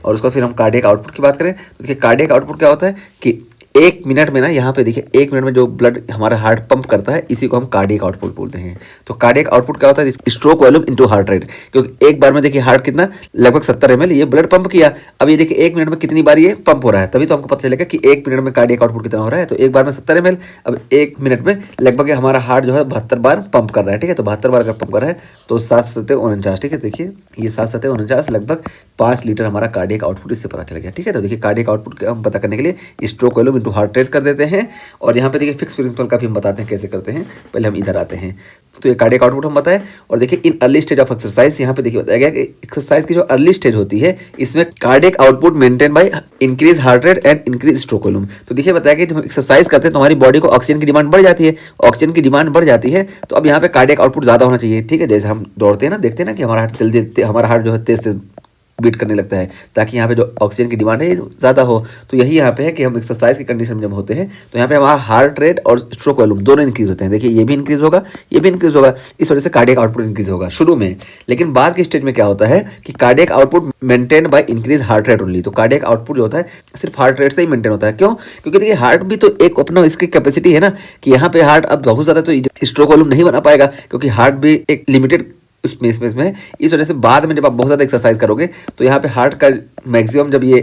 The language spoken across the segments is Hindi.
और उसका फिर हम कार्डियक आउटपुट की बात करें तो देखिए कार्डियक आउटपुट क्या होता है कि 1 मिनट में ना, यहाँ पे देखिए 1 मिनट में जो ब्लड हमारा हार्ट पंप करता है इसी को हम कार्डियक आउटपुट बोलते हैं। तो कार्डियक आउटपुट क्या होता है, stroke volume into heart rate, क्योंकि एक बार में देखिए हार्ट कितना लगभग 70 ml ये ब्लड पंप किया। अब ये देखिए 1 मिनट में कितनी बार ये पंप हो रहा है, तभी तो हमको पता चलेगा कि 1 मिनट में कार्डियक आउटपुट कितना हो रहा है। तो एक बार में 70 ml, अब 1 मिनट में लगभग हमारा हार्ट जो है 72 बार पंप कर रहा है। ठीक है, तो 72 बार अगर पंप कर रहा है तो 7×7=49। ठीक है, देखिए ये 7×7=49 लगभग 5 लीटर हमारा कार्डियक आउटपुट इससे पता चल गया। ठीक है, तो देखिए कार्डियक आउटपुट हम पता करने के लिए stroke volume into heart rate कर देते हैं। और यहाँ पे देखिए फिक्स प्रिंसिपल का भी हम बताते हैं कैसे करते हैं। पहले हम इधर आते हैं, तो ये कार्डियक आउटपुट हम बताएं। और देखिए in early stage of exercise, यहाँ पे देखिए बताया गया कि एक्सरसाइज की जो अर्ली स्टेज होती है इसमें cardiac output maintain by increase heart rate and increase stroke volume. तो देखिए बताया कि जब हम एक्सरसाइज करते हैं तो हमारी बॉडी को ऑक्सीजन की डिमांड बढ़ जाती है, ऑक्सीजन की डिमांड बढ़ जाती है तो अब यहाँ पे कार्डियक आउटपुट ज़्यादा होना चाहिए। ठीक है, जैसे हम दौड़ते हैं ना, देखते हैं ना कि हमारा हार्ट जल्दी हमारा हार्ट जो है तेज तेज बीट करने लगता है ताकि यहाँ पे जो ऑक्सीजन की डिमांड है ज़्यादा हो। तो यही यहाँ पे है कि हम एक्सरसाइज की कंडीशन में जब होते हैं तो यहाँ पे हमारा हार्ट रेट और स्ट्रोक वॉल्यूम दोनों इंक्रीज होते हैं। देखिए ये भी इंक्रीज होगा, ये भी इंक्रीज होगा, इस वजह से कार्डियक आउटपुट इंक्रीज होगा शुरू में। लेकिन बाद के स्टेज में क्या होता है कि cardiac output maintain by increase heart rate only. तो कार्डियक आउटपुट जो होता है सिर्फ हार्ट रेट से ही मेंटेन होता है। क्यों? क्योंकि देखिए हार्ट भी तो एक अपना इसकी कैपेसिटी है ना कि यहाँ पे हार्ट अब बहुत ज़्यादा तो स्ट्रोक वॉल्यूम नहीं बना पाएगा, क्योंकि हार्ट भी एक लिमिटेड उसमें स्पेस में है। इस वजह से बाद में जब आप बहुत ज़्यादा एक्सरसाइज करोगे तो यहाँ पे हार्ट का मैक्सिमम जब ये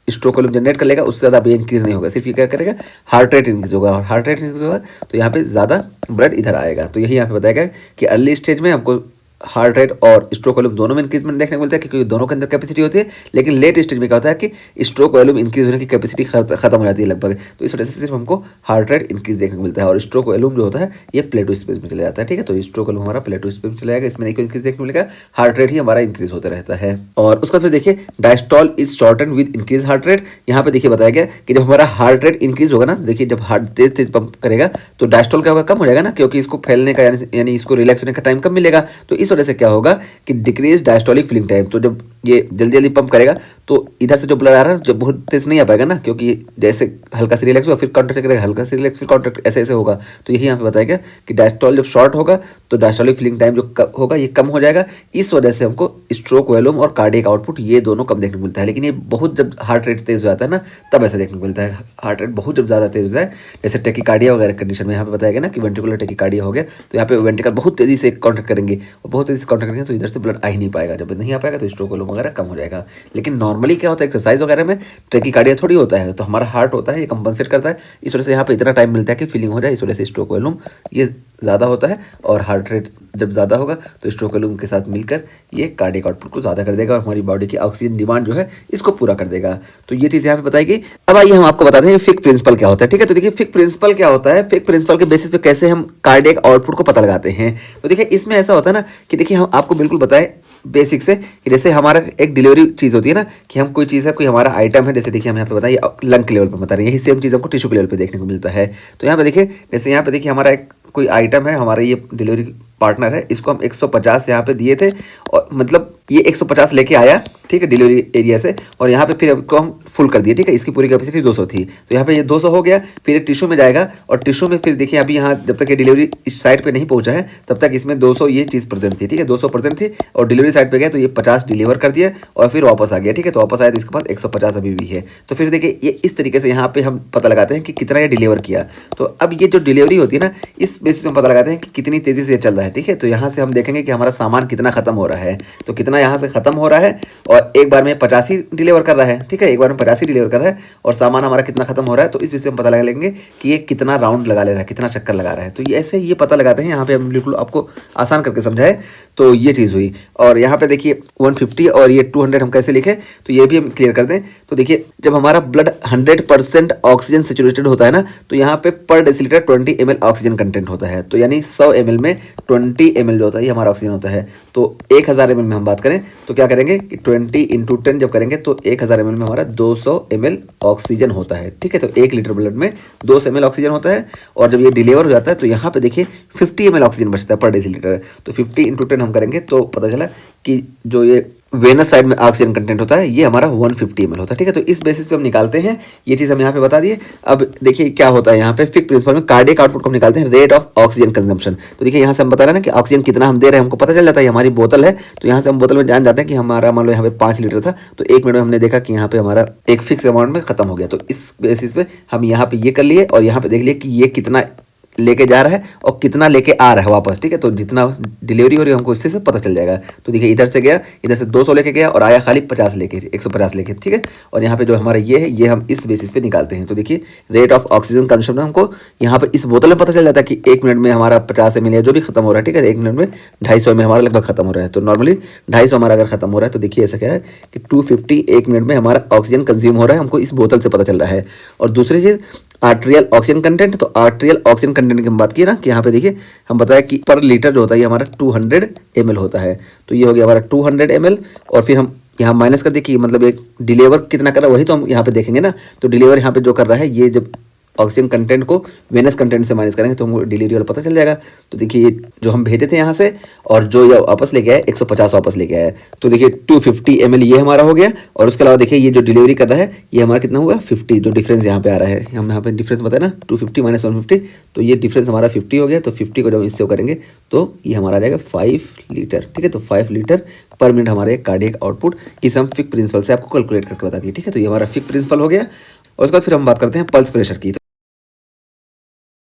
स्ट्रोक वॉल्यूम जनरेट कर लेगा उससे ज़्यादा भी इंक्रीज नहीं होगा, सिर्फ ये क्या करेगा हार्ट रेट इंक्रीज होगा। और हार्ट रेट इंक्रीज होगा तो यहाँ पे ज़्यादा ब्लड इधर आएगा। तो यही यहाँ पे बताया गया कि अर्ली स्टेज में हमको हार्ट रेट और स्ट्रोक वॉल्यूम दोनों में इंक्रीजमेंट देखने को मिलता है क्योंकि दोनों के अंदर कैपेसिटी होती है। लेकिन लेट स्टेज में क्या होता है कि स्ट्रोक वॉल्यूम इंक्रीज होने की कैपेसिटी खत्म हो जाती है लगभग। तो इस वजह से सिर्फ हमको हार्ट रेट इंक्रीज देखने को मिलता है और स्ट्रोक वॉल्यूम जो होता है ये प्लेटो स्पेस में चला जाता है। ठीक है, तो स्ट्रोक वॉल्यूम हमारा प्लेटो स्पेस में चला जाएगा, इसमें नहीं कोई इंक्रीज देखने को मिलेगा, हार्ट रेट ही हमारा इंक्रीज होता रहता है। और उसका फिर देखिए diastole is shorten with increase heart rate. यहाँ पे देखिए बताया गया कि जब हमारा हार्ट रेट इंक्रीज होगा ना, देखिए जब हार्ट तेज तेज पंप करेगा तो डायस्टॉल क्या होगा, कम हो जाएगा ना, क्योंकि इसको फैलने का यानी इसको रिलैक्स होने का टाइम कम मिलेगा। तो इस वजह से क्या होगा कि डिक्रीज डायस्टोलिक फिलिंग टाइम। तो जब ये जल्दी जल्दी पंप करेगा तो इधर से जो ब्लड आ रहा है जब बहुत तेज नहीं आ पाएगा ना, क्योंकि जैसे हल्का से रिलैक्स हुआ फिर कॉन्ट्रैक्ट करेगा, हल्का से रिलैक्स फिर कॉन्ट्रैक्ट, ऐसे ऐसे होगा। तो यही यहाँ पे बताया गया कि डायस्टोल जब शॉर्ट होगा तो डायस्टोलिक फिलिंग टाइम जो होगा ये कम हो जाएगा। इस वजह से हमको स्ट्रोक वॉल्यूम और कार्डियक आउटपुट ये दोनों कम देखने को मिलता है। लेकिन ये बहुत जब हार्ट रेट तेज हो जाता है ना तब ऐसा देखने को मिलता है। हार्ट रेट बहुत जब ज़्यादा तेज हो जाए जैसे टेकिकार्डिया वगैरह कंडीशन में यहाँ पे बताया गया ना कि वेंट्रिकुलर टेकिकार्डिया हो गया तो यहाँ पे वेंट्रिकल बहुत तेजी से कॉन्ट्रैक्ट करेंगे और बहुत तेजी से कॉन्ट्रैक्ट करेंगे तो इधर से ब्लड आ ही नहीं पाएगा। जब नहीं आ पाएगा तो स्ट्रोक वॉल्यूम वगैरह कम हो जाएगा। लेकिन नॉर्मली क्या होता है एक्सरसाइज वगैरह में टेकिकार्डिया थोड़ी होता है, तो हमारा हार्ट होता है ये कंपनसेट करता है। इस वजह से यहाँ पे इतना टाइम मिलता है कि फीलिंग हो जाए, इस वजह से स्ट्रोक वॉल्यूम ये ज़्यादा होता है। और हार्ट रेट जब ज़्यादा होगा तो स्ट्रोक वॉल्यूम के साथ मिलकर ये कार्डियक आउटपुट को ज़्यादा कर देगा और हमारी बॉडी की ऑक्सीजन डिमांड जो है इसको पूरा कर देगा। तो ये चीज़ यहाँ पे बताई गई। अब आइए हम आपको बताते हैं फिक प्रिंसिपल क्या होता है। ठीक है, तो देखिए फिक प्रिंसिपल क्या होता है, फिक प्रिंसिपल के बेसिस पे कैसे हम कार्डियक आउटपुट को पता लगाते हैं। तो देखिए इसमें ऐसा होता है ना कि देखिए हम आपको बिल्कुल बताएं बेसिक से कि जैसे हमारा एक डिलीवरी चीज़ होती है ना कि हम कोई चीज़ है, कोई हमारा आइटम है, जैसे देखिए हम यहाँ पे बताइए लंग के लेवल पे बता रहे हैं, यही सेम चीज़ हमको टिश्यू के लेवल पे देखने को मिलता है। तो यहाँ पे देखिए जैसे यहाँ पे देखिए हमारा एक कोई आइटम है, हमारा ये डिलीवरी पार्टनर है, इसको हम 150 यहाँ पे दिए थे और मतलब ये 150 लेके आया, ठीक है, डिलीवरी एरिया से, और यहाँ पे फिर इसको हम फुल कर दिए। ठीक है, इसकी पूरी कैपेसिटी 200 थी तो यहाँ पे ये 200 हो गया। फिर एक टिश्यू में जाएगा और टिश्यू में फिर देखिए अभी यहाँ जब तक ये डिलीवरी इस साइड पे नहीं पहुँचा है तब तक इसमें 200 ये चीज़ प्रेजेंट थी। ठीक है, 200 प्रेजेंट थी और डिलीवरी साइड पे गया तो ये 50 डिलीवर कर दिया और फिर वापस आ गया। ठीक है, तो वापस आया तो इसके पास 150 अभी भी है। तो फिर देखिए ये इस तरीके से यहाँ पे हम पता लगाते हैं कि कितना ये डिलीवर किया। तो अब ये जो डिलीवरी होती है ना इस बेसिस में पता लगाते हैं कि कितनी तेज़ी से चल रहा है। ठीक है, तो यहाँ से हम देखेंगे कि हमारा सामान कितना खत्म हो रहा है, तो कितना यहाँ से खत्म हो रहा है और एक बार में 85 डिलीवर कर रहा है। ठीक है, एक बार में 85 डिलीवर कर रहा है और सामान हमारा कितना खत्म हो रहा है, तो इस विषय में पता लगा लेंगे कि ये कितना राउंड लगा ले रहा है, कितना चक्कर लगा रहा है। तो ये ऐसे ये पता लगाते हैं। यहाँ पे हम बिल्कुल आपको आसान करके समझाए तो ये चीज़ हुई। और यहाँ पे देखिए 150 और ये 200 हम कैसे लिखे तो ये भी हम क्लियर कर दें। तो देखिए जब हमारा ब्लड 100% ऑक्सीजन सेचुरेटेड होता है ना तो यहाँ पे पर डेसीलीटर 20 ml ऑक्सीजन कंटेंट होता है। तो यानी 100 ml में 20 ml जो होता है ये हमारा ऑक्सीजन होता है। तो 1000 ml में हम बात करें तो क्या करेंगे कि 20 × 10 जब करेंगे तो 1000 ml में हमारा 200 ml ऑक्सीजन होता है। ठीक है, तो 1 लीटर ब्लड में 200 ml ऑक्सीजन होता है और जब ये डिलीवर हो जाता है तो यहाँ पे देखिए 50 ml ऑक्सीजन बचता है पर डेसीलीटर। तो 50 × 10 हम करेंगे तो पता चला कि जो ये वेनस साइड में ऑक्सीजन कंटेंट होता है, ये हमारा 150 ml होता है, ठीक है। तो इस बेसिस पे हम निकालते हैं, ये चीज़ हम यहाँ पे बता दिए। अब देखिए क्या होता है यहाँ पे फिक प्रिंसिपल में कार्डियक आउटपुट को हम निकालते हैं रेट ऑफ ऑक्सीजन कंजम्पशन। तो देखिए यहाँ से हम बता रहे हैं ना कि ऑक्सीजन कितना हम दे रहे हैं, हमको पता चल जाता है, हमारी बोतल है तो यहाँ से हम बोतल में जान जाते हैं कि हमारा मान लो यहाँ पे 5 लीटर था, तो 1 मिनट में हमने देखा कि यहाँ पे हमारा एक फिक्स अमाउंट में खत्म हो गया। तो इस बेसिस पे हम यहाँ पे ये कर लिए और यहाँ पे देख लिए कि ये कितना लेके जा रहा है और कितना लेके आ रहा है वापस, ठीक है। तो जितना डिलीवरी हो रही है हमको इससे से पता चल जाएगा। तो देखिए इधर से गया, इधर से 200 लेके गया और आया खाली 50 लेके, 150 लेके, ठीक है। और यहाँ पे जो हमारा ये है, ये हम इस बेसिस पे निकालते हैं। तो देखिए रेट ऑफ ऑक्सीजन कंजम्पशन हमको यहाँ पे इस बोतल में पता चल जाता है कि 1 मिनट में हमारा 50 ml जो भी खत्म हो रहा है, ठीक है। 1 मिनट में 250 ml हमारा लगभग खत्म हो रहा है। तो नॉर्मली 250 हमारा अगर खत्म हो रहा है तो देखिए ऐसा क्या है कि 250 1 मिनट में हमारा ऑक्सीजन कंज्यूम हो रहा है, हमको इस बोतल से पता चल रहा है। और दूसरी चीज़ आर्टेरियल ऑक्सीजन कंटेंट, तो आर्टेरियल ऑक्सीजन कंटेंट की हम बात किए ना कि यहाँ पे देखिए हम बताया कि पर लीटर जो होता है ये हमारा 200 ml होता है। तो ये हो गया हमारा 200 ml और फिर हम यहाँ माइनस कर देखिए मतलब एक डिलीवर कितना कर रहा है वही तो हम यहाँ पे देखेंगे ना। तो डिलीवर यहाँ पे जो कर रहा है, ये जब ऑक्सीजन कंटेंट को वेनस कंटेंट से माइनस करेंगे तो हमको डिलीवरी वाला पता चल जाएगा। तो देखिए ये जो हम भेजे थे यहाँ से और जो ये वापस लेके आए 150 वापस लेके आया, तो देखिए 250 ml ये हमारा हो गया। और उसके अलावा देखिए ये जो डिलीवरी कर रहा है ये हमारा कितना हुआ 50, जो डिफरेंस यहाँ पे आ रहा है, हम यहाँ पे डिफरेंस बताए ना 250 माइनस 150, तो ये डिफरेंस हमारा 50 हो गया। तो 50 को जब इससे करेंगे तो ये हमारा आ जाएगा 5 लीटर, ठीक है। तो 5 लीटर पर मिनट हमारे कार्डियक आउटपुट इस हम फिक प्रिंसिपल से आपको कैलकुलेट करके बता दिए, ठीक है। तो ये हमारा फिक प्रिंसिपल हो गया। और उसके बाद फिर हम बात करते हैं पल्स प्रेशर की।